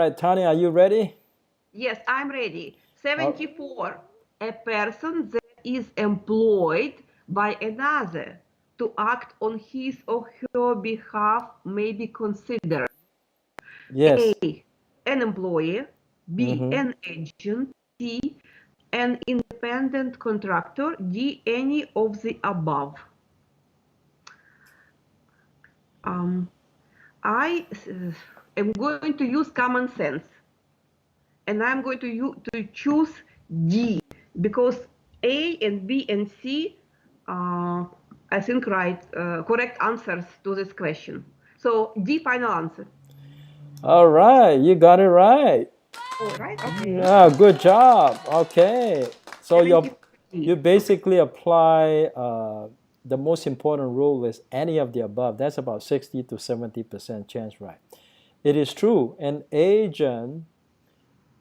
right, Tanya, are you ready? Yes, I'm ready. Oh, 74. A person that is employed by another to act on his or her behalf may be considered yes. A, an employee, B, Mm-hmm. an agent, C, an independent contractor, D, any of the above. Um, I am going to use common sense, and I'm going to choose D because A and B and C are, I think, correct answers to this question. So D, final answer. All right, you got it right. All right, okay. Yeah, good job. Okay. So 70. you Okay. basically apply the most important rule is any of the above. That's about 60 to 70% chance right. It is true. An agent,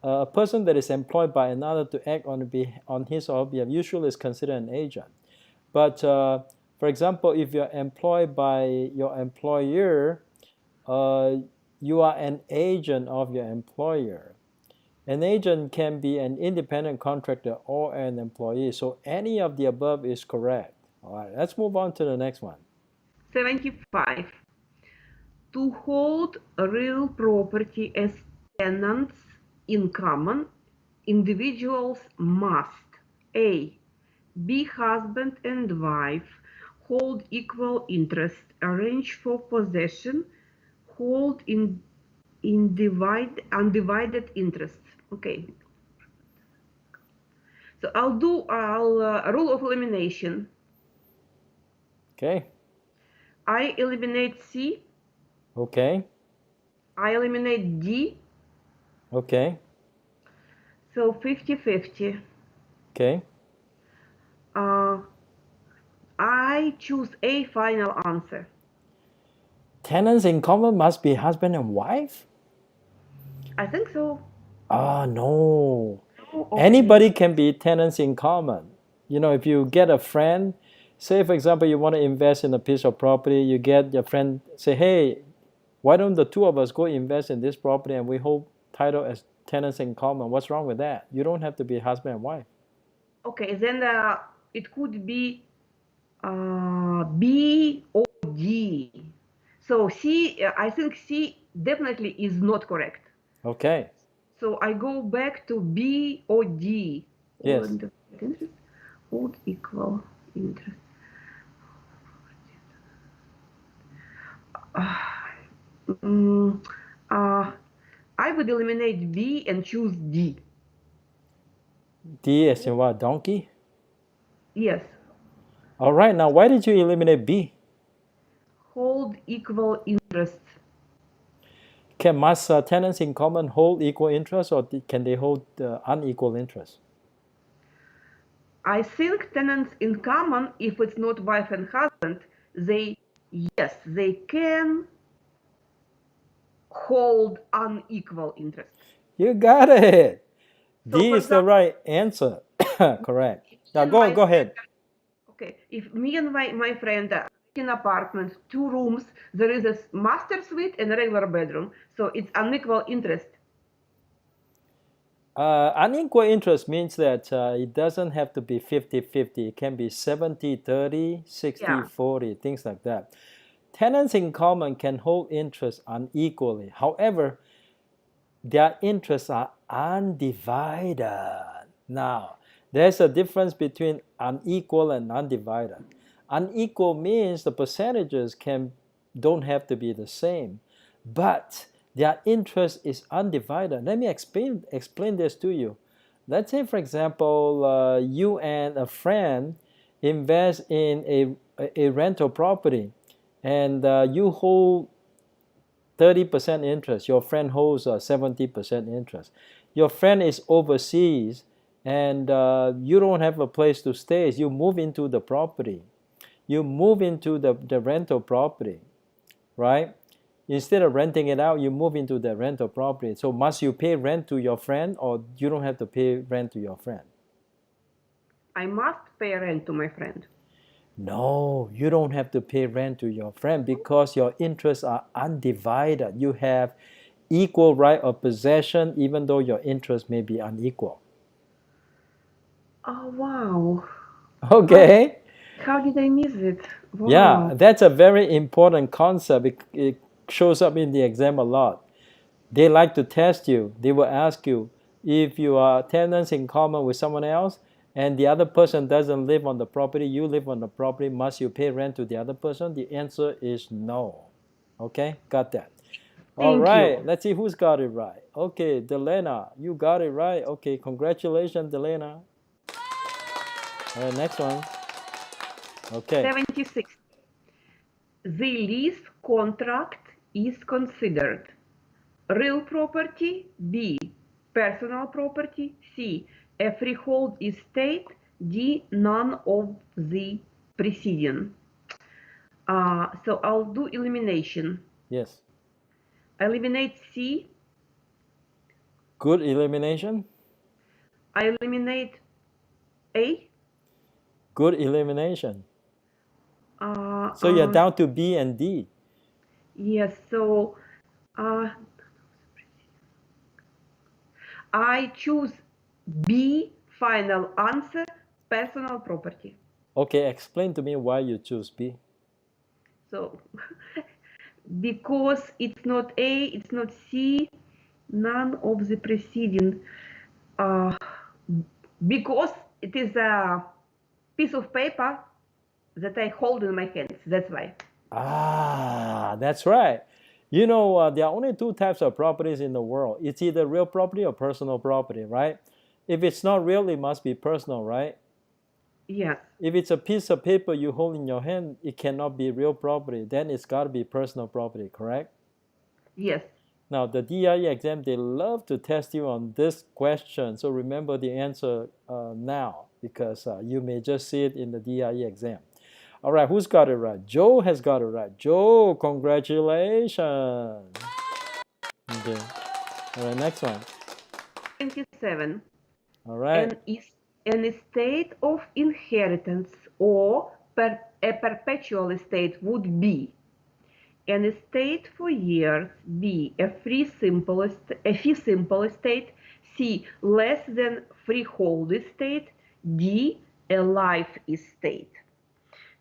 a person that is employed by another to act on his or her behalf, usually is considered an agent. But for example, if you're employed by your employer, uh, you are an agent of your employer. An agent can be an independent contractor or an employee. So any of the above is correct. All right, let's move on to the next one. 75. To hold real property as tenants in common, individuals must A. Be husband and wife, hold equal interest, arrange for possession, hold undivided interests. Okay. So I'll rule of elimination. Okay. I eliminate C. Okay. I eliminate D. Okay. So 50-50. Okay. I choose A, final answer. Tenants in common must be husband and wife? I think so. Ah, no. Oh, okay. Anybody can be tenants in common. You know, if you get a friend, say for example, you want to invest in a piece of property, you get your friend say, hey, why don't the two of us go invest in this property and we hold title as tenants in common? What's wrong with that? You don't have to be husband and wife. Okay, then it could be B or D. So C, I think C definitely is not correct. Okay. So I go back to B or D. All Yes. independent interest, hold equal interest. Mm, uh, I would eliminate B and choose D. D as in what? Donkey? Yes, All right. Now, why did you eliminate B? hold equal interest. Must tenants in common hold equal interest or can they hold unequal interest? I think tenants in common, if it's not wife and husband, they can hold unequal interest. You got it. So, D for is the example, right answer. Correct. Now, me and my go friend, ahead. okay, if me and my friend are in an apartment, 2 rooms, there is a master suite and a regular bedroom, so it's unequal interest. Unequal interest means that it doesn't have to be 50-50. It can be 70-30, Yeah. 60-40, things like that. Tenants in common can hold interest unequally. However, their interests are undivided. Now, there's a difference between unequal and undivided. Unequal means the percentages don't have to be the same, but their interest is undivided. Let me explain this to you. Let's say, for example, you and a friend invest in a rental property, and you hold 30% interest. Your friend holds 70% interest. Your friend is overseas and you don't have a place to stay. You move into the property. You move into the rental property, right? Instead of renting it out, you move into the rental property. So must you pay rent to your friend or you don't have to pay rent to your friend? I must pay rent to my friend. No, you don't have to pay rent to your friend because your interests are undivided. You have equal right of possession, even though your interest may be unequal. Oh, wow. Okay. How did I miss it? Wow. Yeah, that's a very important concept. It shows up in the exam a lot. They like to test you. They will ask you if you are tenants in common with someone else and the other person doesn't live on the property, you live on the property, must you pay rent to the other person? The answer is no. Okay, got that. All Thank right, you. let's see who's got it right. Okay, Delena, you got it right. Okay, congratulations, Delena. All right, next one. Okay. 76. The lease contract is considered real property, B, personal property, C, a freehold estate, D, none of the preceding. So I'll do elimination. Yes. I eliminate C. Good elimination. I eliminate A. Good elimination. So you're down to B and D. Yes, so I choose B, final answer, personal property. Okay, explain to me why you choose B. So, because it's not A, it's not C, none of the preceding. Because it is a piece of paper that I hold in my hands. That's why. Ah, that's right. You know, there are only two types of properties in the world. It's either real property or personal property, right? If it's not real, it must be personal, right? Yes. If it's a piece of paper you hold in your hand, it cannot be real property. Then it's got to be personal property, correct? Yes. Now, the DRE exam, they love to test you on this question. So remember the answer now because you may just see it in the DRE exam. All right, who's got it right? Joe has got it right. Joe, congratulations. Okay. All right, next one. 27. All right. An estate of inheritance or a perpetual estate would be an estate for years, B, a fee simple estate, C, less than freehold estate, D, a life estate.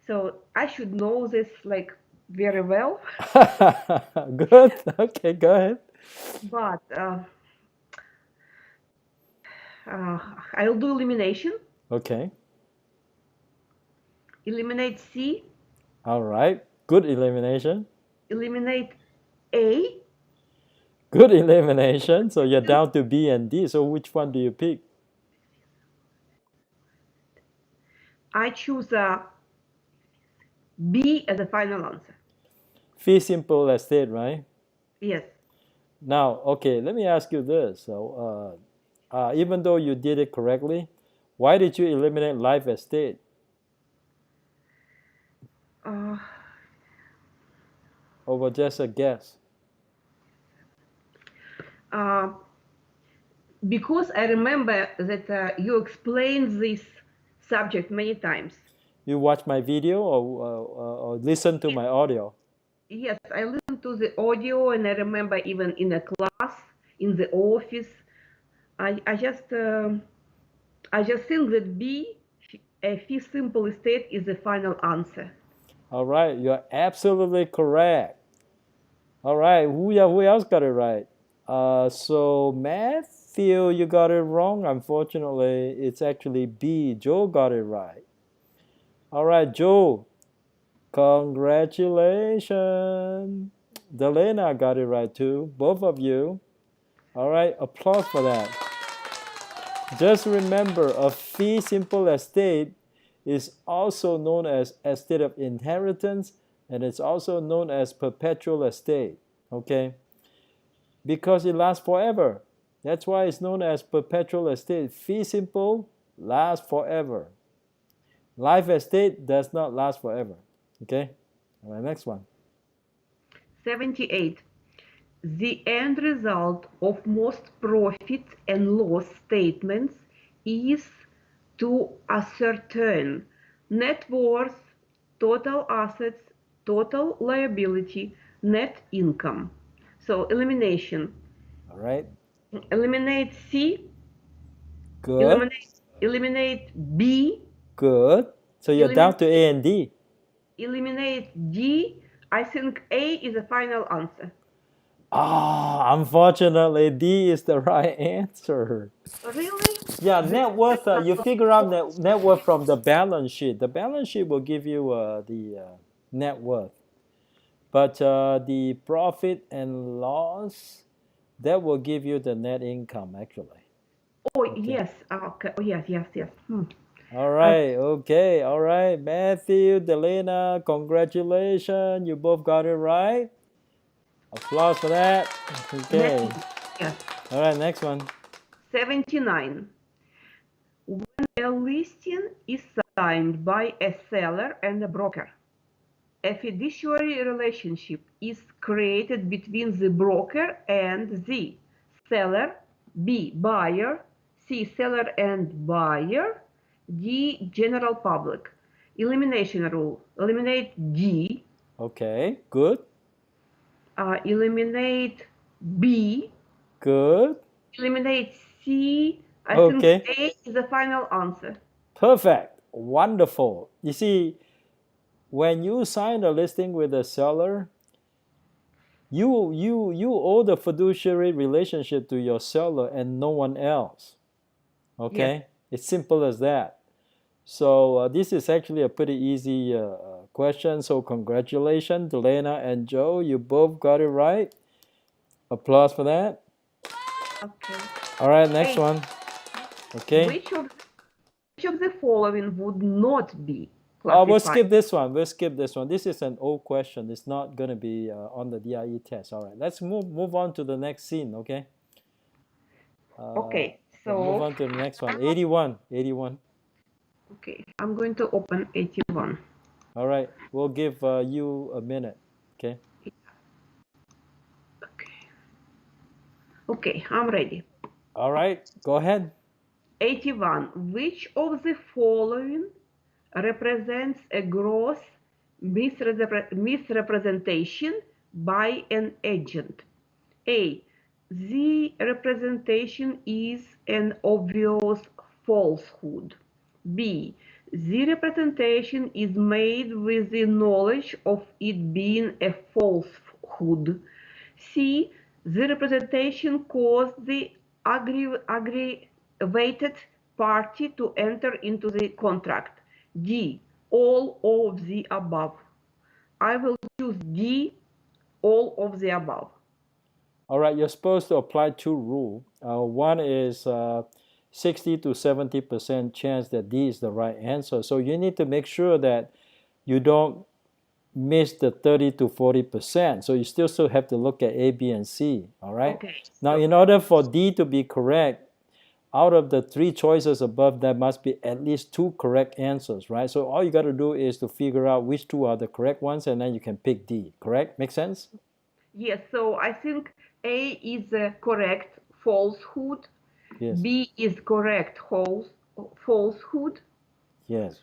So I should know this like very well. Good. Okay, go ahead. But I'll do elimination. Okay. Eliminate C. All right. Good elimination. Eliminate A. Good elimination. So you're down to B and D. So which one do you pick? I choose B as the final answer. Fee simple estate, right? Yes. Now, okay, let me ask you this. So, even though you did it correctly, why did you eliminate life estate? Over just a guess? Because I remember that you explained this subject many times. You watch my video or listen to my audio? Yes, I listened to the audio and I remember even in a class, in the office. I just think that B, a fee simple estate, is the final answer. All right, you're absolutely correct. All right, who else got it right? So Matthew, you got it wrong. Unfortunately, it's actually B. Joe got it right. All right, Joe, congratulations. Delena got it right too. Both of you. All right, applause for that. Just remember, a fee simple estate is also known as estate of inheritance, and it's also known as perpetual estate. Okay, because it lasts forever. That's why it's known as perpetual estate. Fee simple lasts forever. Life estate does not last forever. Okay, all right, next one. 78. The end result of most profit and loss statements is to ascertain net worth, total assets, total liability, net income. So elimination. All right. Eliminate C. Good. Eliminate B. Good. So you're down to Eliminate A and D. D. I think A is the final answer. Ah, unfortunately, D is the right answer. Really? Yeah, net worth. You figure out net worth from the balance sheet. The balance sheet will give you the net worth, but the profit and loss, that will give you the net income actually. Oh, Okay. yes. Okay. Oh, yes, yes, yes. All right. Okay. All right. Matthew, Delena, congratulations. You both got it right. Applause for that. Okay. Yes. All right. Next one. 79. When a listing is signed by a seller and a broker, a fiduciary relationship is created between the broker and the seller, B, buyer, C, seller and buyer, D, general public. Elimination rule. Eliminate D. Okay. Good. Eliminate B. Good. Eliminate C. I think Okay. A is the final answer. Perfect. Wonderful. You see, when you sign a listing with a seller, you owe the fiduciary relationship to your seller and no one else. Okay? Yes. It's simple as that. So this is actually a pretty easy question. So congratulations, Delena and Joe. You both got it right. Applause for that. Okay. All right, next Hey, one. Okay. which of the following would not be We'll classified? skip this one. We'll skip this one. This is an old question. It's not going to be on the DRE test. All right. Let's move on to the next scene. Okay. Okay, Yeah, move so on to the next one. 81. 81. okay, I'm going to open 81. All right. We'll give you a minute. Okay. Okay. Okay, I'm ready. All right. Go ahead. 81. Which of the following represents a gross misrepresentation by an agent? A. The representation is an obvious falsehood. B. The representation is made with the knowledge of it being a falsehood. C. The representation caused the aggravated party to enter into the contract. D. All of the above. I will choose D. All of the above. All right. You're supposed to apply two rules. One is 60 to 70% chance that D is the right answer. So you need to make sure that you don't miss the 30 to 40%. So you still have to look at A, B, and C. All right. Okay. Now, in order for D to be correct, out of the three choices above, there must be at least two correct answers, right? So all you got to do is to figure out which two are the correct ones, and then you can pick D. Correct? Make sense? Yes, so I think A is the correct falsehood. Yes. B is correct falsehood. Yes.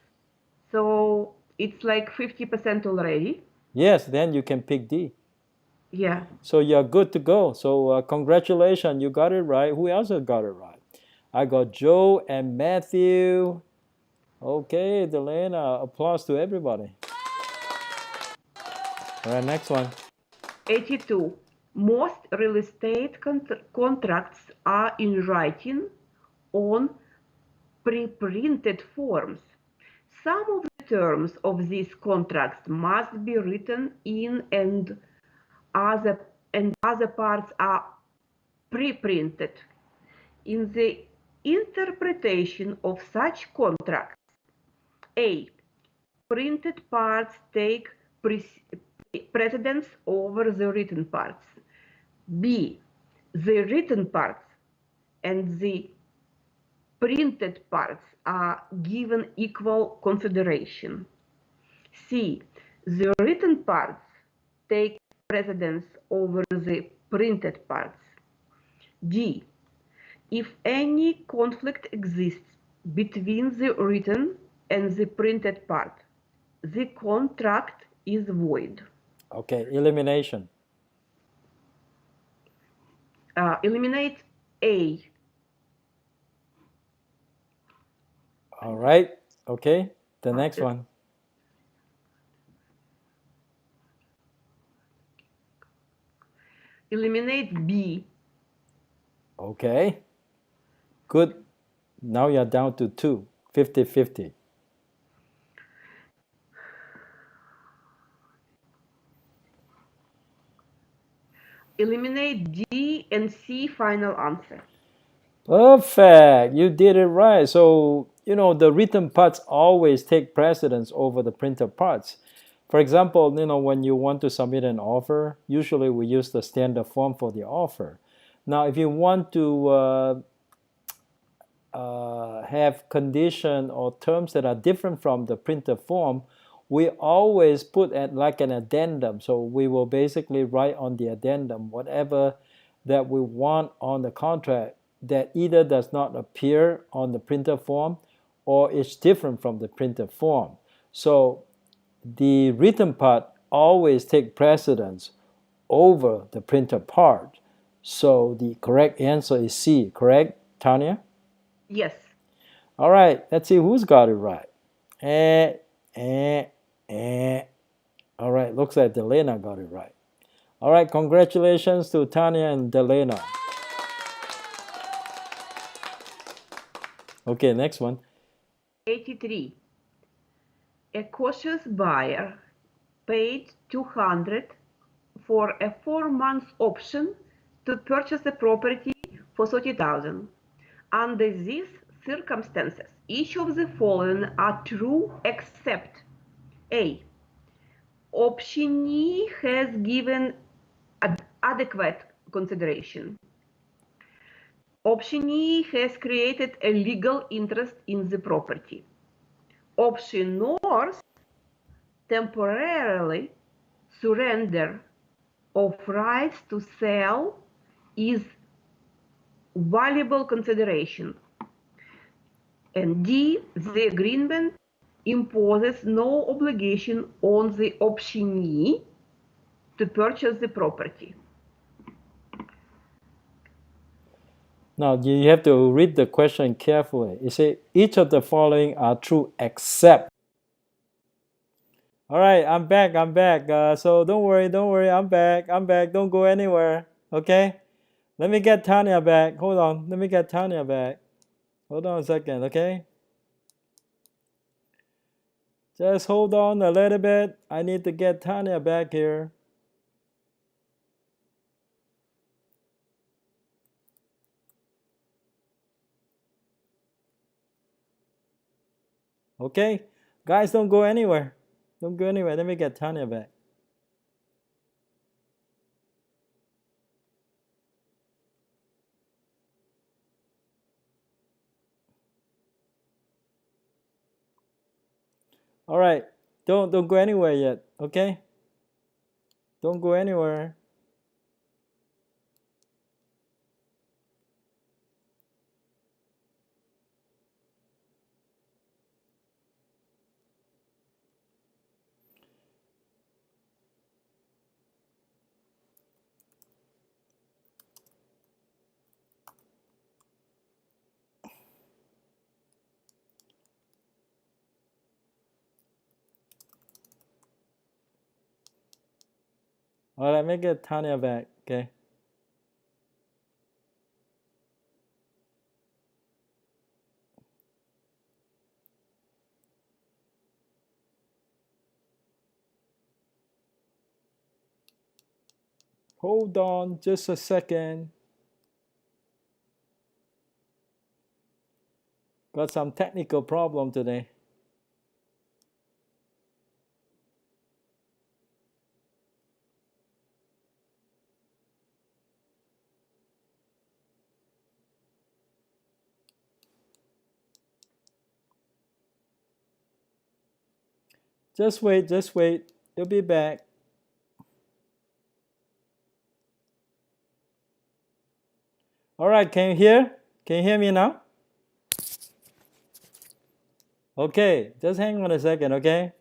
So it's like 50% already. Yes, then you can pick D. Yeah. So you're good to go. So congratulations, you got it right. Who else has got it right? I got Joe and Matthew. Okay, Delena, applause to everybody. All right, next one. 82. Most real estate contracts are in writing on pre-printed forms. Some of the terms of these contracts must be written in and other parts are pre-printed. In the interpretation of such contracts, A. Printed parts take precedence over the written parts. B. The written parts and the printed parts are given equal consideration. C. The written parts take precedence over the printed parts. D. If any conflict exists between the written and the printed part, the contract is void. Okay, elimination. eliminate A. All right. Okay. The next one. Eliminate B. Okay. Good. Now you're down to 2, 50-50. Eliminate D and C final answer. Perfect. You did it right. So, the written parts always take precedence over the printed parts. For example, when you want to submit an offer, usually we use the standard form for the offer. Now, if you want to have condition or terms that are different from the printed form, we always put at like an addendum. So we will basically write on the addendum whatever that we want on the contract that either does not appear on the printed form or is different from the printed form. So the written part always take precedence over the printed part. So the correct answer is C, correct, Tanya? Yes. All right, let's see who's got it right. Eh, eh, eh. All right, looks like Delena got it right. All right, congratulations to Tanya and Delena. Okay, next one. 83. A cautious buyer paid $200 for a 4-month option to purchase a property for $30,000. Under these circumstances, each of the following are true except A. Optionee has given adequate consideration. Optionee has created a legal interest in the property. Optioners temporarily surrender of rights to sell is valuable consideration. And D, the agreement imposes no obligation on the optionee to purchase the property. Now you have to read the question carefully. You say each of the following are true except. All right, I'm back. So don't worry. I'm back. Don't go anywhere. Okay. Let me get Tanya back. Hold on. Let me get Tanya back. Hold on a second. Okay. Just hold on a little bit. I need to get Tanya back here. Okay. Guys, don't go anywhere. Don't go anywhere. Let me get Tanya back. All right. Don't go anywhere yet. Okay. Don't go anywhere. All right, let me get Tanya back. Okay. Hold on just a second. Got some technical problem today. Just wait. You'll be back. All right, can you hear? Can you hear me now? Okay, just hang on a second, okay?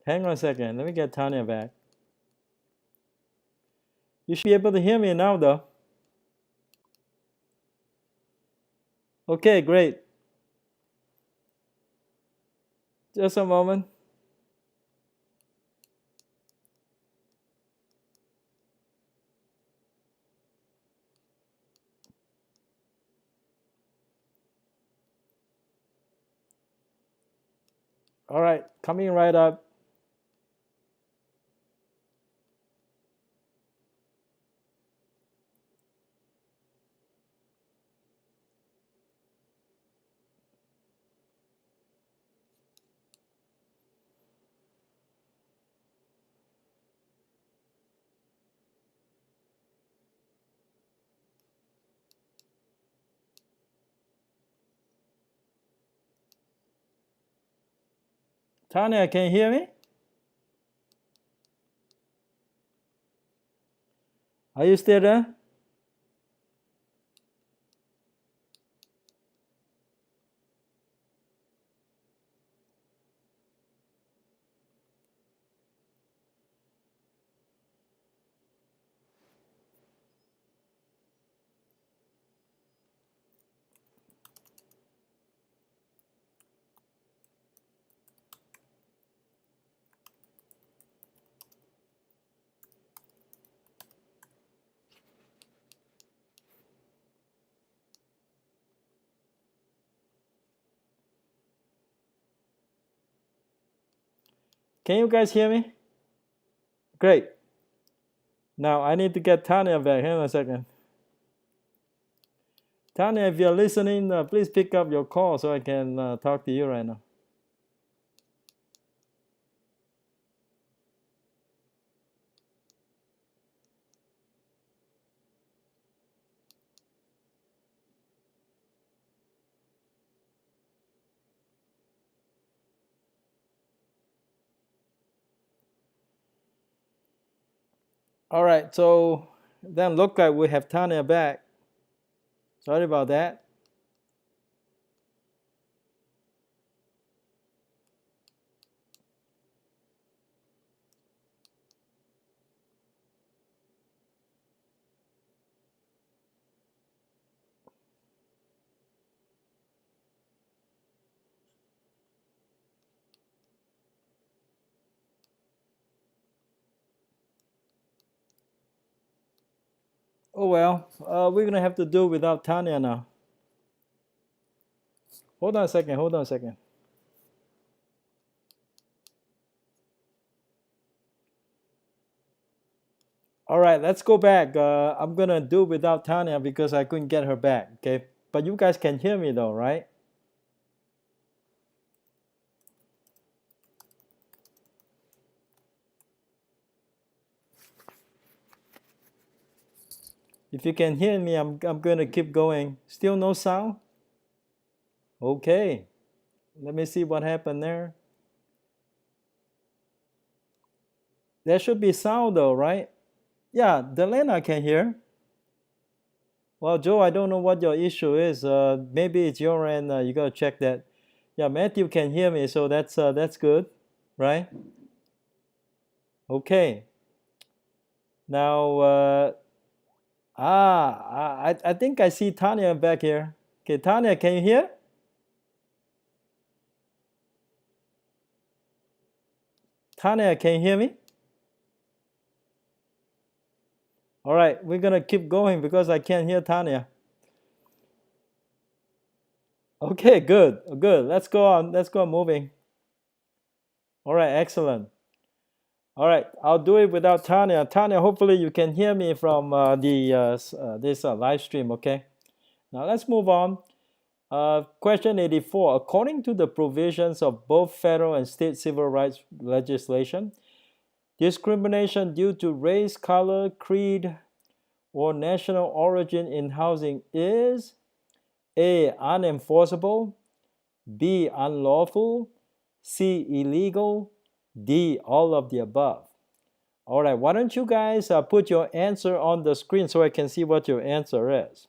Hang on a second. Let me get Tanya back. You should be able to hear me now, though. Okay, great. Just a moment. All right, coming right up. Tanya, can you hear me? Are you still there? Can you guys hear me? Great. Now I need to get Tanya back. Hang on a second. Tanya, if you're listening, please pick up your call so I can talk to you right now. All right, so then look like we have Tanya back. Sorry about that. Oh well, we're gonna have to do without Tanya now. Hold on a second, hold on a second. All right, let's go back. I'm gonna do without Tanya because I couldn't get her back, okay? But you guys can hear me though, right? If you can hear me, I'm gonna keep going. Still no sound? Okay. Let me see what happened there. There should be sound though, right? Yeah, Delena can hear. Well, Joe, I don't know what your issue is. Maybe it's your end. You gotta check that. Yeah, Matthew can hear me, so that's good, right? Okay. Now, I think I see Tanya back here. Okay, Tanya, can you hear? Tanya, can you hear me? All right, we're gonna keep going because I can't hear Tanya. Okay, good, good. Let's go on. Let's go on moving. All right, excellent. All right, I'll do it without Tanya. Tanya, hopefully you can hear me from this live stream. Okay. Now let's move on. Question 84. According to the provisions of both federal and state civil rights legislation, discrimination due to race, color, creed, or national origin in housing is A. Unenforceable, B. Unlawful, C. Illegal, D. All of the above. All right, why don't you guys put your answer on the screen so I can see what your answer is.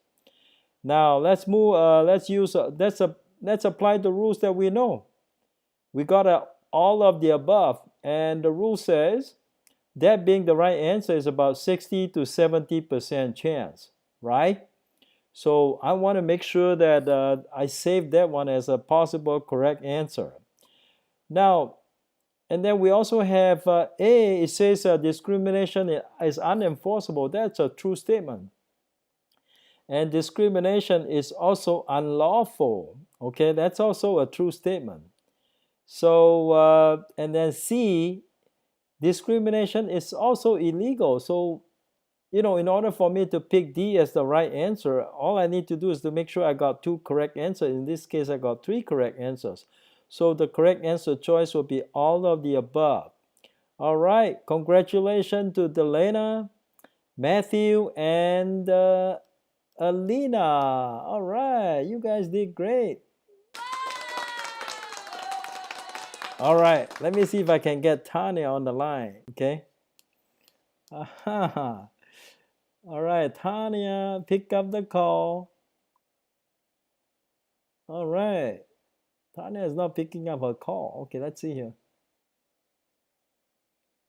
Now let's move. Let's apply the rules that we know. We got all of the above, and the rule says that being the right answer is about 60 to 70% chance, right? So I want to make sure that I save that one as a possible correct answer. Now, and then we also have A, it says discrimination is unenforceable. That's a true statement. And discrimination is also unlawful. Okay, that's also a true statement. So, and then C, discrimination is also illegal. So, in order for me to pick D as the right answer, all I need to do is to make sure I got 2 correct answers. In this case, I got 3 correct answers. So the correct answer choice will be all of the above. All right, congratulations to Delana, Matthew, and Alina. All right, you guys did great. All right, let me see if I can get Tanya on the line, okay? Aha. All right, Tanya, pick up the call. All right. Tanya is not picking up her call. Okay, let's see here.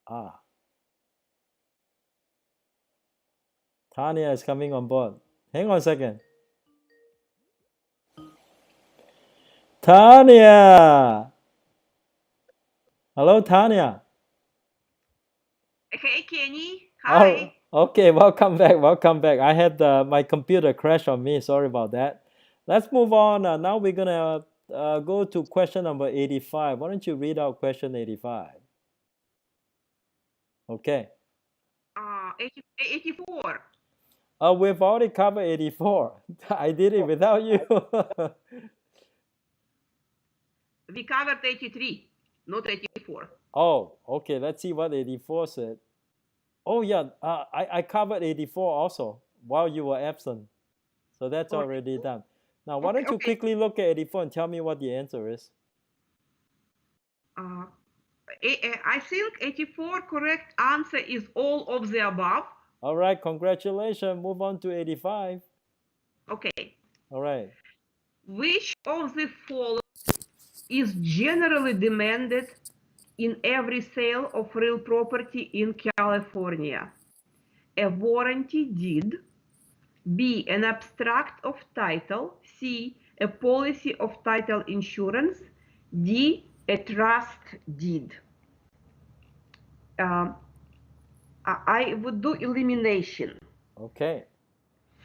Ah, Tanya is coming on board. Hang on a second. Tanya! Hello, Tanya. Hey, Kenny. Hi. Oh, okay, welcome back. Welcome back. I had my computer crash on me. Sorry about that. Let's move on. Now we're going to go to question number 85. Why don't you read out question 85? Okay. 84. We've already covered 84. I did it without you. We covered 83, not 84. Oh, okay. Let's see what 84 said. Oh, yeah. I covered 84 also while you were absent. So that's already done. Now, why don't you quickly look at 84 and tell me what the answer is? I think 84 correct answer is all of the above. All right. Congratulations. Move on to 85. Okay. All right. Which of the following is generally demanded in every sale of real property in California? A warranty deed, B, an abstract of title, C, a policy of title insurance, D, a trust deed. I would do elimination. Okay.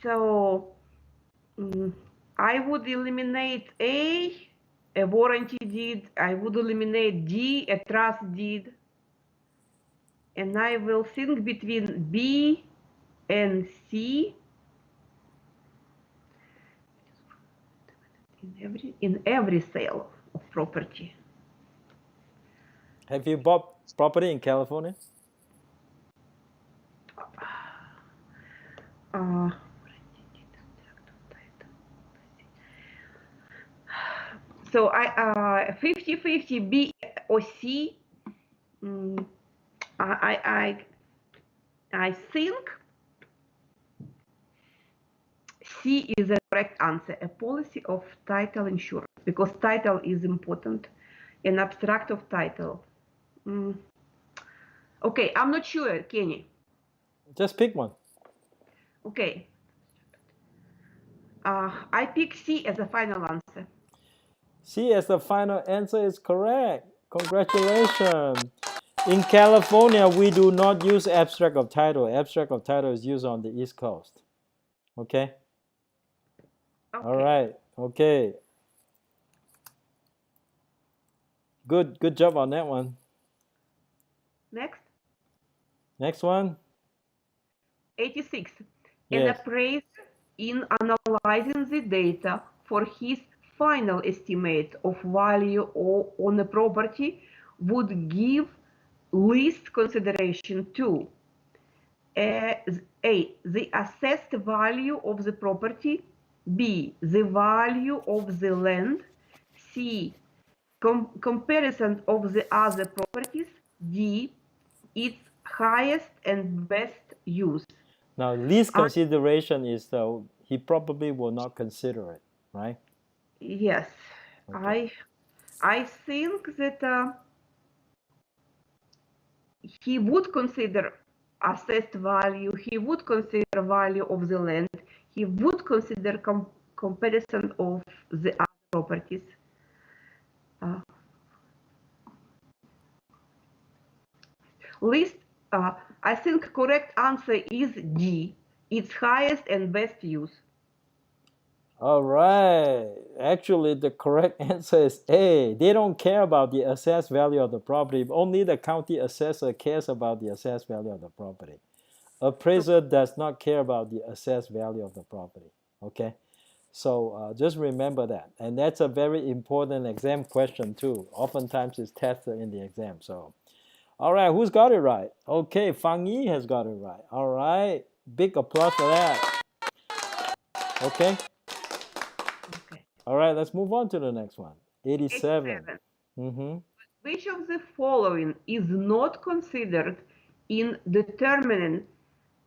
So I would eliminate A warranty deed. I would eliminate D, a trust deed. And I will think between B and C. In every sale of property. Have you bought property in California? So I 50-50 B or C. I think C is the correct answer. A policy of title insurance, because title is important. An abstract of title. Okay, I'm not sure, Kenny. Just pick one. Okay. I pick C as a final answer. C as the final answer is correct. Congratulations. In California, we do not use abstract of title. Abstract of title is used on the East Coast. Okay? All right. Okay. Good job on that one. Next one. 86. Yes. An appraiser, in analyzing the data for his final estimate of value on a property, would give least consideration to A, the assessed value of the property, B, the value of the land, C, comparison of the other properties, D, its highest and best use. Now, least consideration is he probably will not consider it, right? Yes, okay. I think that he would consider assessed value, he would consider value of the land, he would consider comparison of the other properties. List, I think correct answer is D. Its highest and best use. All right. Actually, the correct answer is A. They don't care about the assessed value of the property. Only the county assessor cares about the assessed value of the property. Appraiser does not care about the assessed value of the property. Okay. So just remember that. And that's a very important exam question too. Oftentimes it's tested in the exam. So, all right, who's got it right? Okay, Fang Yi has got it right. All right. Big applause for that. Okay. Okay. All right, let's move on to the next one. 87. 87. Mm-hmm. Which of the following is not considered in determining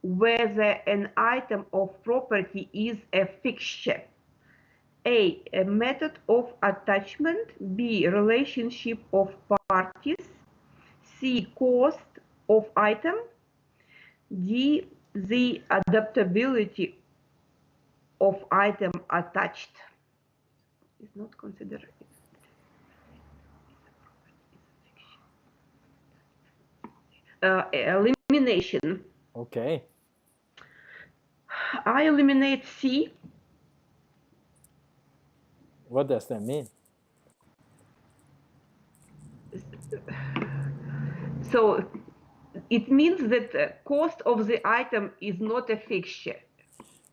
whether an item of property is a fixture? A method of attachment. B, relationship of parties. C, cost of item. D, the adaptability of item attached. Is not considered. Elimination. Okay. I eliminate C. What does that mean? So it means that the cost of the item is not a fixture.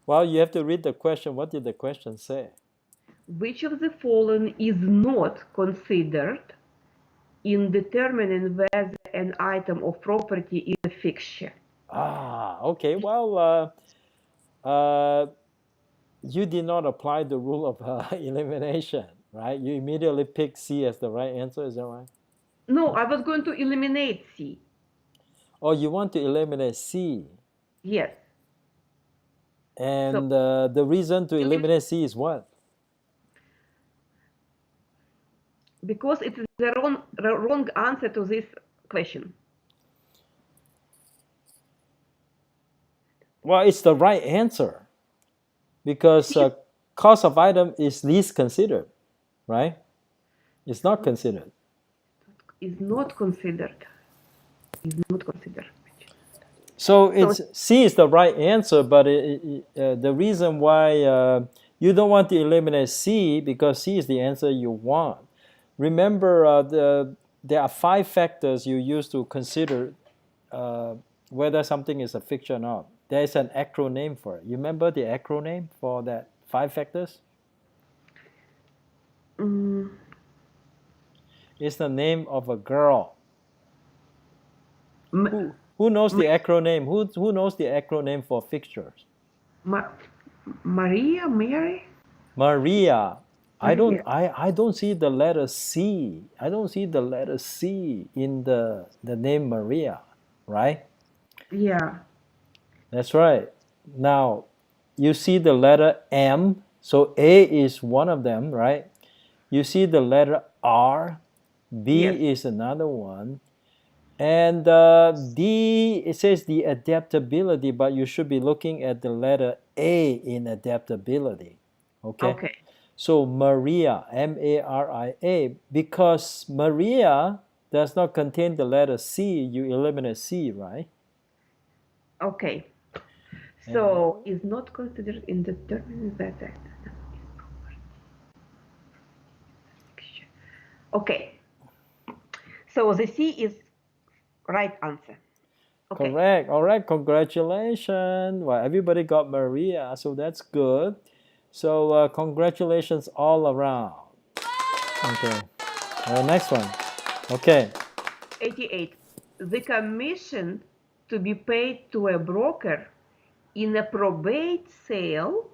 Well, you have to read the question. What did the question say? Which of the following is not considered in determining whether an item of property is a fixture? Ah, okay. Well, you did not apply the rule of elimination, right? You immediately pick C as the right answer. Is that right? No, I was going to eliminate C. Oh, you want to eliminate C. Yes. And the reason to eliminate C is what? Because it is the wrong answer to this question. Well, it's the right answer because cost of item is least considered, right? It's not considered. Is not considered. Is not considered. So it's C is the right answer, but the reason why you don't want to eliminate C because C is the answer you want. Remember, there are 5 factors you use to consider whether something is a fixture or not. There is an acronym for it. You remember the acronym for that 5 factors? It's the name of a girl. Who knows the acronym? Who knows the acronym for fixtures? Maria, Mary? Maria. I don't see the letter C. I don't see the letter C in the name Maria, right? Yeah. That's right. Now, you see the letter M. So A is one of them, right? You see the letter R. B is another one. And D, it says the adaptability, but you should be looking at the letter A in adaptability. Okay. So Maria, M-A-R-I-A, because Maria does not contain the letter C, you eliminate C, right? Okay. So is not considered in determining whether. Okay. So the C is right answer. Okay. Correct. All right. Congratulations. Well, everybody got Maria, so that's good. So congratulations all around. Okay. Next one. Okay. 88. The commission to be paid to a broker in a probate sale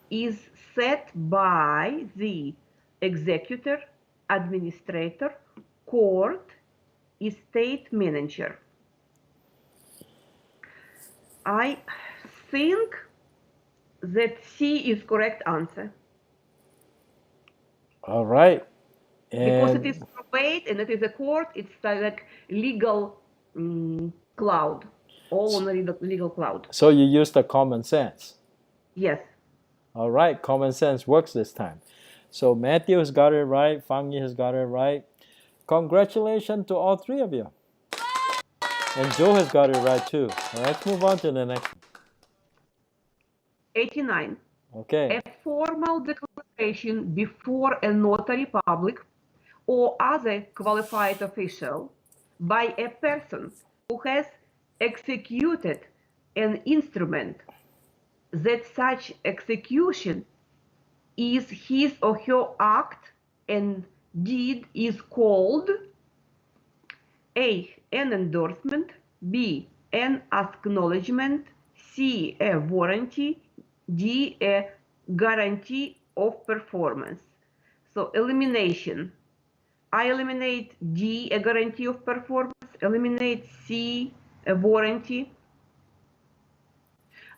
is set by the executor, administrator, court, estate manager. I think that C is correct answer. All right. Because it is probate and it is a court, it's like legal cloud, all on a legal cloud. So you use the common sense. Yes. All right, common sense works this time. So Matthew has got it right. Fangi has got it right. Congratulations to all three of you. And Joe has got it right too. All right, let's move on to the next one. 89. Okay. A formal declaration before a notary public or other qualified official by a person who has executed an instrument that such execution is his or her act and deed is called A. An endorsement, B. An acknowledgement, C. A warranty, D. A guarantee of performance. So elimination. I eliminate D, a guarantee of performance, eliminate C, a warranty.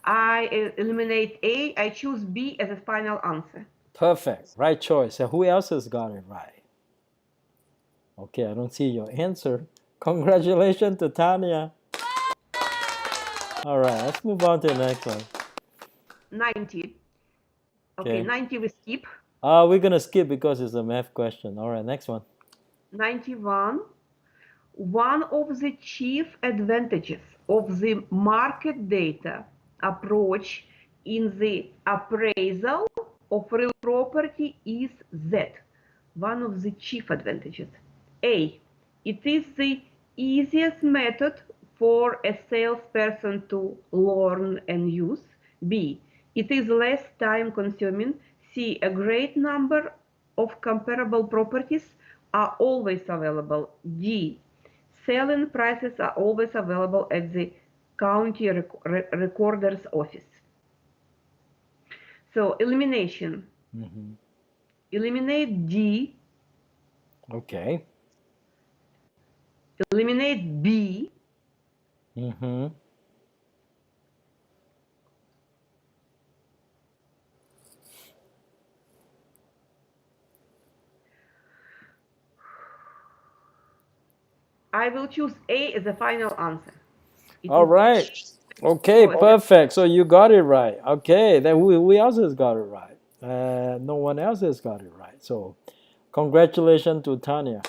I eliminate A, I choose B as a final answer. Perfect. Right choice. So who else has got it right? Okay, I don't see your answer. Congratulations to Tanya. All right, let's move on to the next one. 90. Okay, 90 we skip. We're going to skip because it's a math question. All right, next one. 91. One of the chief advantages of the market data approach in the appraisal of real property is that one of the chief advantages. A. It is the easiest method for a salesperson to learn and use. B. It is less time consuming. C. A great number of comparable properties are always available. D. Selling prices are always available at the county recorder's office. So elimination. Eliminate D. Okay. Eliminate B. I will choose A as the final answer. All right. Okay, perfect. So you got it right. Okay, then who else has got it right? No one else has got it right. So congratulations to Tanya.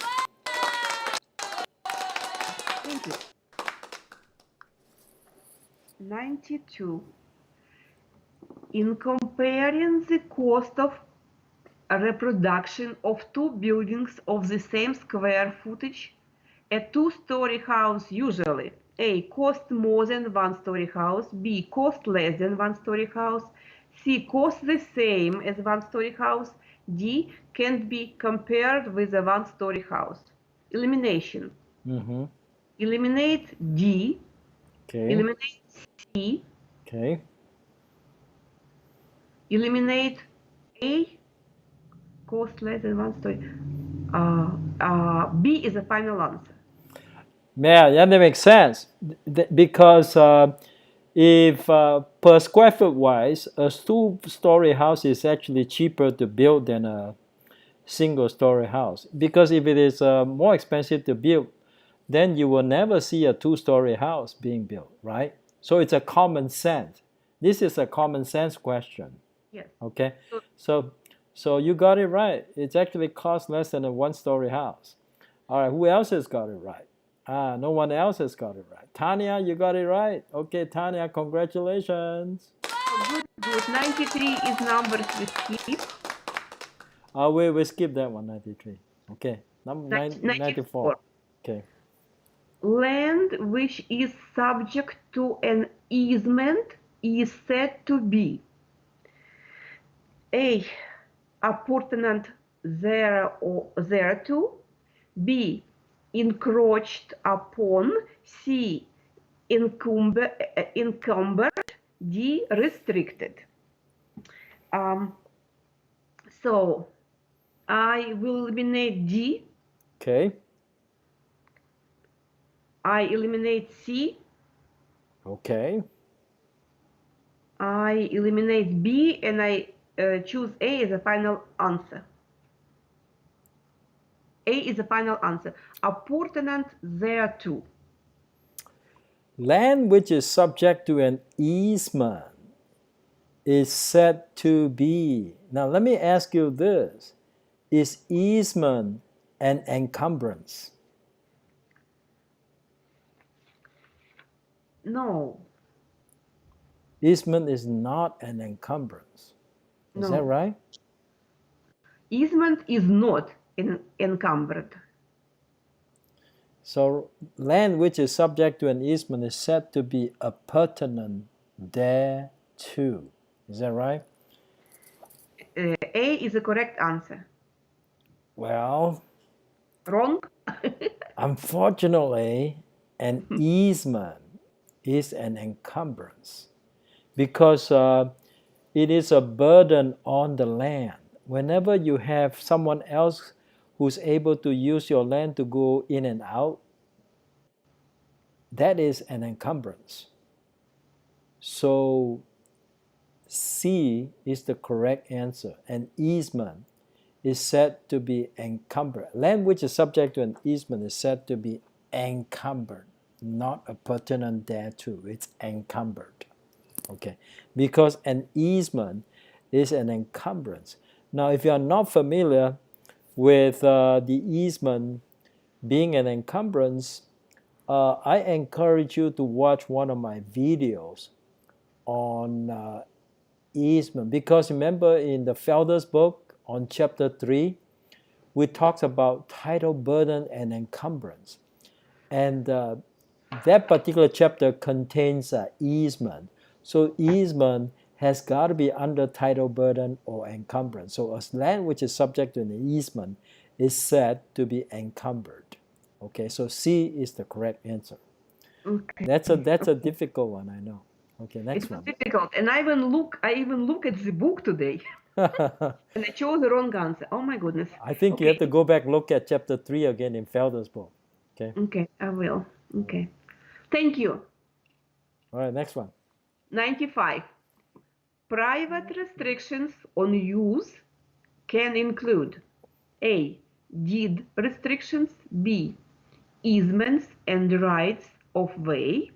Thank you. 92. In comparing the cost of a reproduction of two buildings of the same square footage, a two-story house usually A. Costs more than one-story house, B. Costs less than one-story house, C. Costs the same as one-story house, D. Can't be compared with a one-story house. Elimination. Eliminate D. Okay. Eliminate C. Okay. Eliminate A. Cost less than one story. B is the final answer. Yeah, that makes sense. Because if per square foot wise, a two-story house is actually cheaper to build than a single-story house. Because if it is more expensive to build, then you will never see a two-story house being built, right? So it's a common sense. This is a common sense question. Yes. Okay. So you got it right. It actually costs less than a one-story house. All right. Who else has got it right? No one else has got it right. Tanya, you got it right. Okay, Tanya, congratulations. Good, good. 93 is numbers we skip. We skip that one, 93. Okay. Number 94. Okay. Land which is subject to an easement is said to be A. Appurtenant thereto, B. Encroached upon, C. Encumbered, D. Restricted. So I will eliminate D. Okay. I eliminate C. Okay. I eliminate B, and I choose A as a final answer. A is the final answer. Appurtenant thereto. Land which is subject to an easement is said to be. Now let me ask you this. Is easement an encumbrance? No. Easement is not an encumbrance. Is that No. right? Easement is not encumbered. So land which is subject to an easement is said to be appurtenant thereto. Is that right? A is the correct answer. Well, Wrong? unfortunately, an easement is an encumbrance because it is a burden on the land. Whenever you have someone else who's able to use your land to go in and out, that is an encumbrance. So C is the correct answer. An easement is said to be encumbered. Land which is subject to an easement is said to be encumbered, not appurtenant thereto. It's encumbered. Okay, because an easement is an encumbrance. Now, if you are not familiar with the easement being an encumbrance, I encourage you to watch one of my videos on easement, because remember in the Felder's book on chapter 3, we talked about title burden and encumbrance. And that particular chapter contains easement. So easement has got to be under title burden or encumbrance. So a land which is subject to an easement is said to be encumbered. Okay, so C is the correct answer. Okay. That's a difficult one, I know. Okay, next It was one. difficult, and I even look at the book today, and I chose the wrong answer. Oh my goodness. I think you have to go back look at chapter 3 again in Felder's book. Okay. Okay, I will. Okay. Thank you. All right, next one. 95. Private restrictions on use can include A. Deed restrictions. B. Easements and rights of way.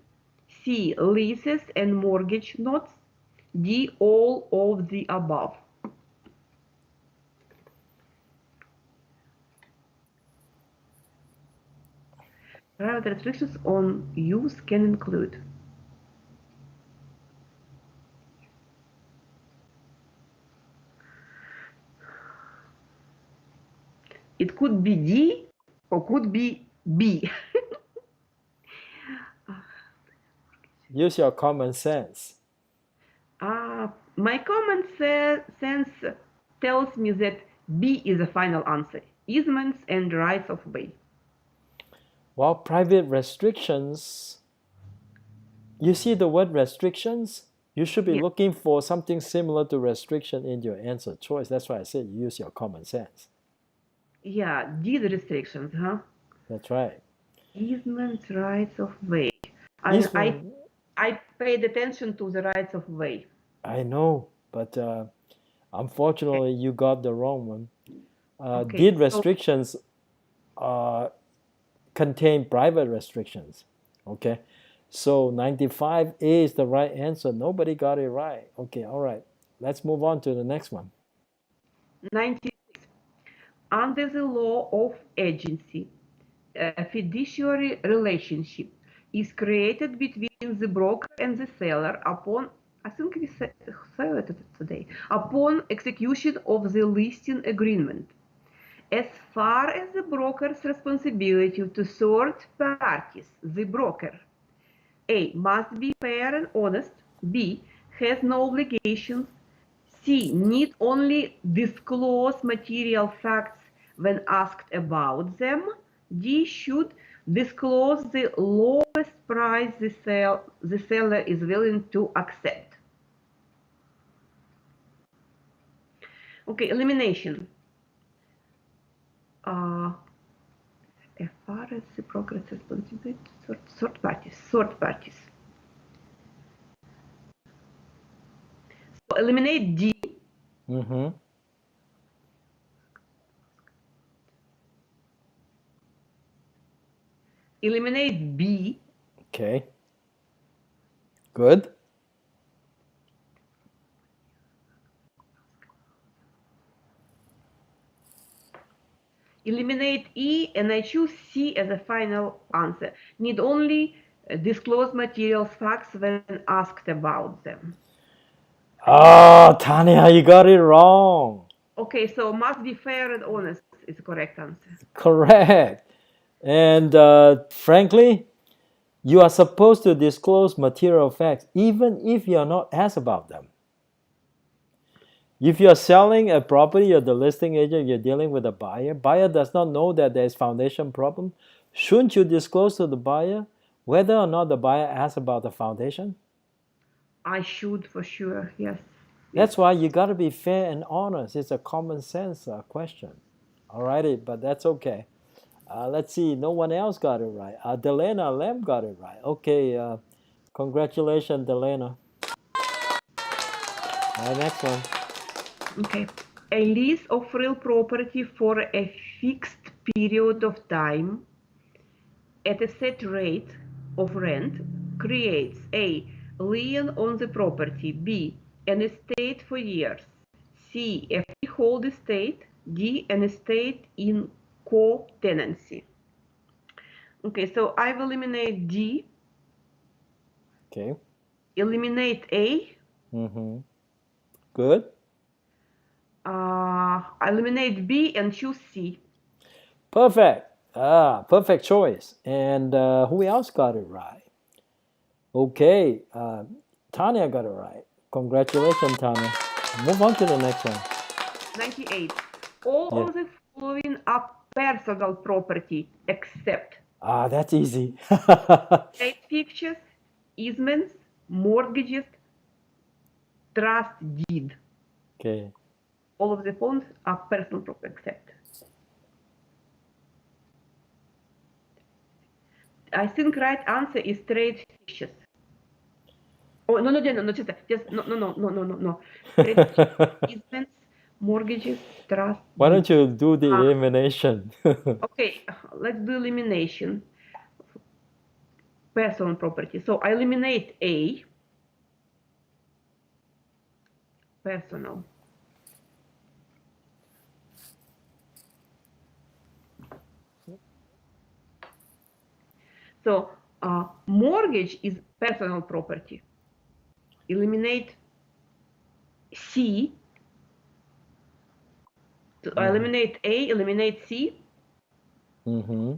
C. Leases and mortgage notes. D. All of the above. Private restrictions on use can include. It could be D or could be B. Use your common sense. My common sense tells me that B is the final answer. Easements and rights of way. While private restrictions, you see the word restrictions? You should be Yeah. looking for something similar to restriction in your answer choice. That's why I said use your common sense. Yeah, deed restrictions, huh? That's right. Easements, rights of way. Easement, I paid attention to the rights of way. I know, but unfortunately you got the wrong one. Okay, Deed so restrictions contain private restrictions. Okay, so 95A is the right answer. Nobody got it right. Okay, all right. Let's move on to the next one. 96. Under the law of agency, a fiduciary relationship is created between the broker and the seller upon, I think we said it today, upon execution of the listing agreement. As far as the broker's responsibility to third parties, the broker A. Must be fair and honest. B. Has no obligations. C. Need only disclose material facts when asked about them. D. Should disclose the lowest price the seller is willing to accept. Okay, elimination. As far as the broker's responsibility, third parties. So eliminate D. Mm-hmm. Eliminate B. Okay. Good. Eliminate E and I choose C as a final answer. Need only disclose materials facts when asked about them. Oh, Tanya, you got it wrong. Okay, so must be fair and honest is the correct answer. Correct. And frankly, you are supposed to disclose material facts even if you are not asked about them. If you're selling a property, you're the listing agent, you're dealing with a buyer. Buyer does not know that there's foundation problem. Shouldn't you disclose to the buyer whether or not the buyer asks about the foundation? I should for sure, yes. That's why you got to be fair and honest. It's a common sense question. Alrighty, but that's okay. Let's see, no one else got it right. Delana Lamb got it right. Okay, congratulations, Delana. Next one. Okay. A lease of real property for a fixed period of time at a set rate of rent creates A. Lien on the property, B. An estate for years, C. A freehold estate, D. An estate in co-tenancy. Okay, so I will eliminate D. Okay. Eliminate A. Mm-hmm. Good. Eliminate B and choose C. Perfect. Perfect choice. And who else got it right? Okay, Tanya got it right. Congratulations, Tanya. Move on to the next one. 98. All Yeah. of the following are personal property except That's easy. state fixtures, easements, mortgages, trust deed. Okay. All of the following are personal property except. I think right answer is trade fixtures. Oh no, just no. Trade fixtures, easements, mortgages, trust Why deed. don't you do the elimination? Okay, let's do elimination. Personal property. So I eliminate A. Personal. So mortgage is personal property. Eliminate C. So eliminate A, eliminate C. Mm-hmm.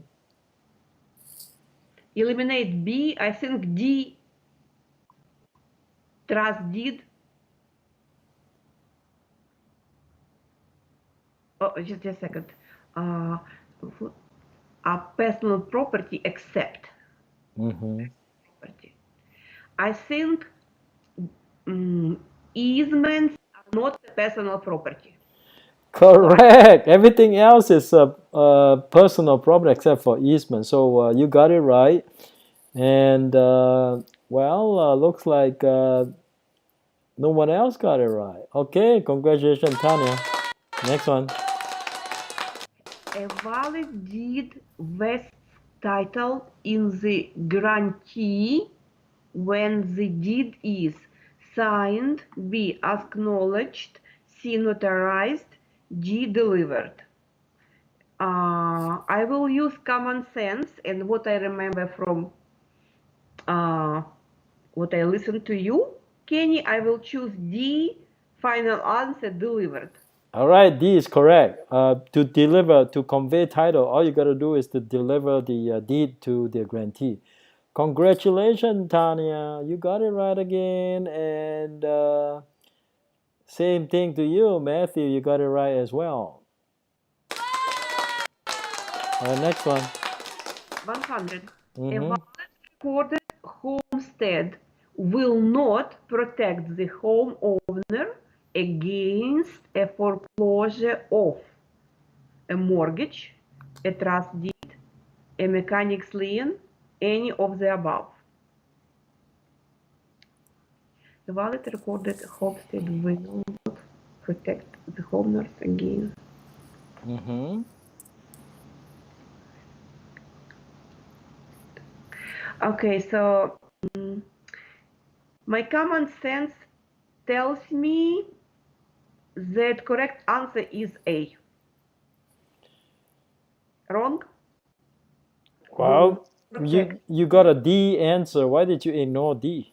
Eliminate B. I think D. Trust deed. Oh, just a second. Personal property except. Property. I think easements are not personal property. Correct. Everything else is personal property except for easement. So you got it right. And looks like no one else got it right. Okay, congratulations, Tanya. Next one. A valid deed vests title in the grantee when the deed is signed, B. acknowledged, C. notarized, D. delivered. I will use common sense and what I remember from what I listened to you, Kenny. I will choose D. Final answer, delivered. All right, D is correct. To deliver, to convey title, all you got to do is to deliver the deed to the grantee. Congratulations, Tanya. You got it right again. And same thing to you, Matthew. You got it right as well. Next one. 100. A valid recorded homestead will not protect the homeowner against a foreclosure of a mortgage, a trust deed, a mechanic's lien, any of the above. The valid recorded homestead will not protect the homeowners against. Okay, so My common sense tells me that correct answer is A. Wrong? Well, Protect. you got a D answer. Why did you ignore D?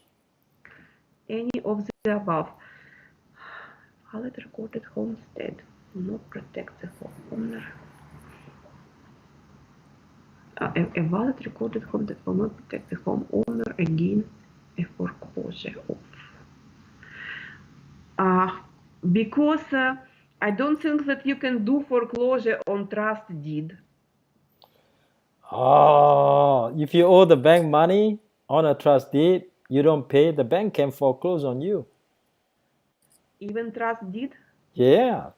Any of the above. Valid recorded homestead will not protect the homeowner. A valid recorded homestead will not protect the homeowner against a foreclosure of. Because I don't think that you can do foreclosure on trust deed. Oh, if you owe the bank money on a trust deed, you don't pay, the bank can foreclose on you. Even trust deed? Yeah.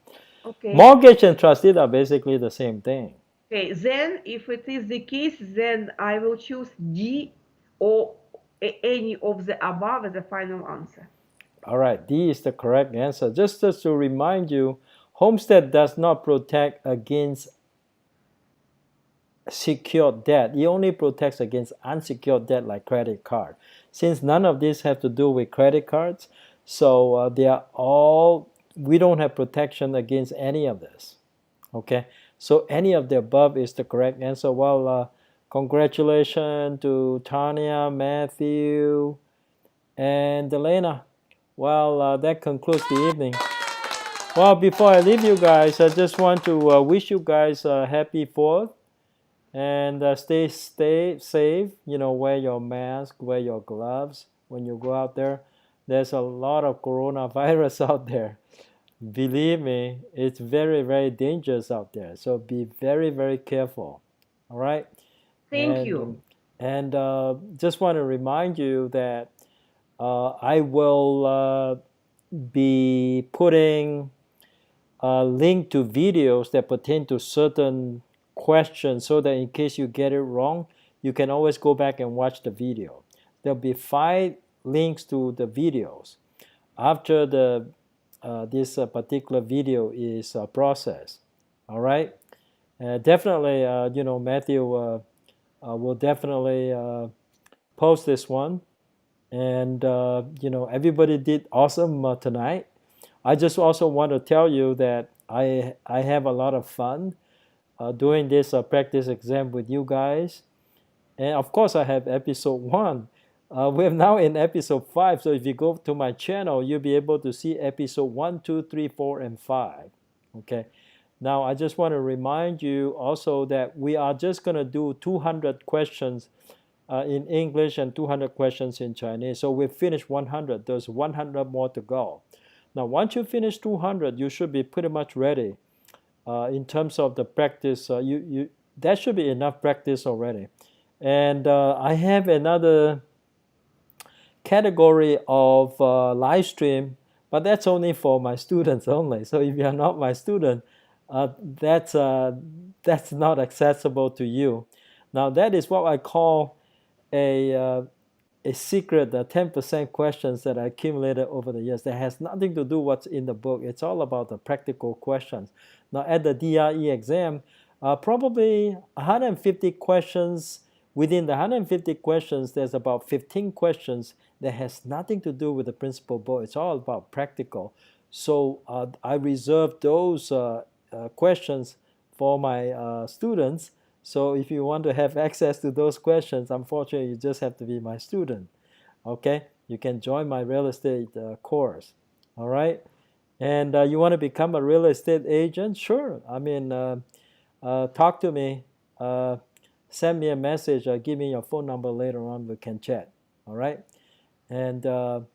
Okay. Mortgage and trust deed are basically the same thing. Okay, then if it is the case, then I will choose D or any of the above as a final answer. All right, D is the correct answer. Just to remind you, homestead does not protect against secured debt. It only protects against unsecured debt like credit card. Since none of these have to do with credit cards, so they are all, we don't have protection against any of this. Okay, so any of the above is the correct answer. Well, congratulations to Tanya, Matthew, and Elena. Well, that concludes the evening. Well, before I leave you guys, I just want to wish you guys a happy 4th and stay safe. You know, wear your mask, wear your gloves when you go out there. There's a lot of coronavirus out there. Believe me, it's very, very dangerous out there. So be very, very careful. All right. Thank you. And just want to remind you that I will be putting a link to videos that pertain to certain questions so that in case you get it wrong, you can always go back and watch the video. There'll be 5 links to the videos after this particular video is processed. All right. Definitely, Matthew will definitely post this one. And, everybody did awesome tonight. I just also want to tell you that I have a lot of fun doing this practice exam with you guys. And of course, I have episode 1. We're now in episode 5. So if you go to my channel, you'll be able to see episode 1, 2, 3, 4, and 5. Okay. Now, I just want to remind you also that we are just going to do 200 questions in English and 200 questions in Chinese. So we've finished 100. There's 100 more to go. Now, once you finish 200, you should be pretty much ready in terms of the practice. That should be enough practice already. And I have another category of live stream, but that's only for my students only. So if you're not my student, that's not accessible to you. Now that is what I call a secret 10% questions that I accumulated over the years that has nothing to do what's in the book. It's all about the practical questions. Now at the DRE exam, probably 150 questions. Within the 150 questions, there's about 15 questions that has nothing to do with the principal book. It's all about practical. So I reserve those questions for my students. So if you want to have access to those questions, unfortunately, you just have to be my student. Okay, you can join my real estate course. All right, and you want to become a real estate agent? Sure. I mean, talk to me. Send me a message. Give me your phone number later on. We can chat. All right, and that'll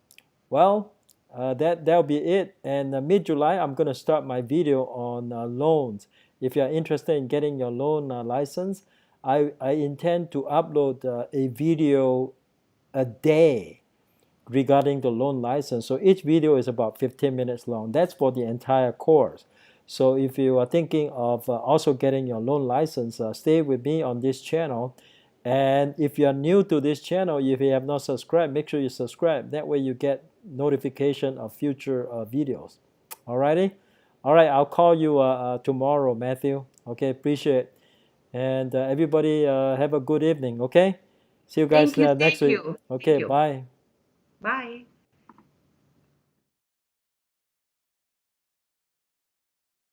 be it. And mid-July, I'm going to start my video on loans. If you're interested in getting your loan license, I intend to upload a video a day regarding the loan license. So each video is about 15 minutes long. That's for the entire course. So if you are thinking of also getting your loan license, stay with me on this channel. And if you are new to this channel, if you have not subscribed, make sure you subscribe. That way you get notification of future videos. Alrighty? All right, I'll call you tomorrow, Matthew. Okay, appreciate it. And everybody have a good evening, okay? See you guys next week. Okay, bye. Bye.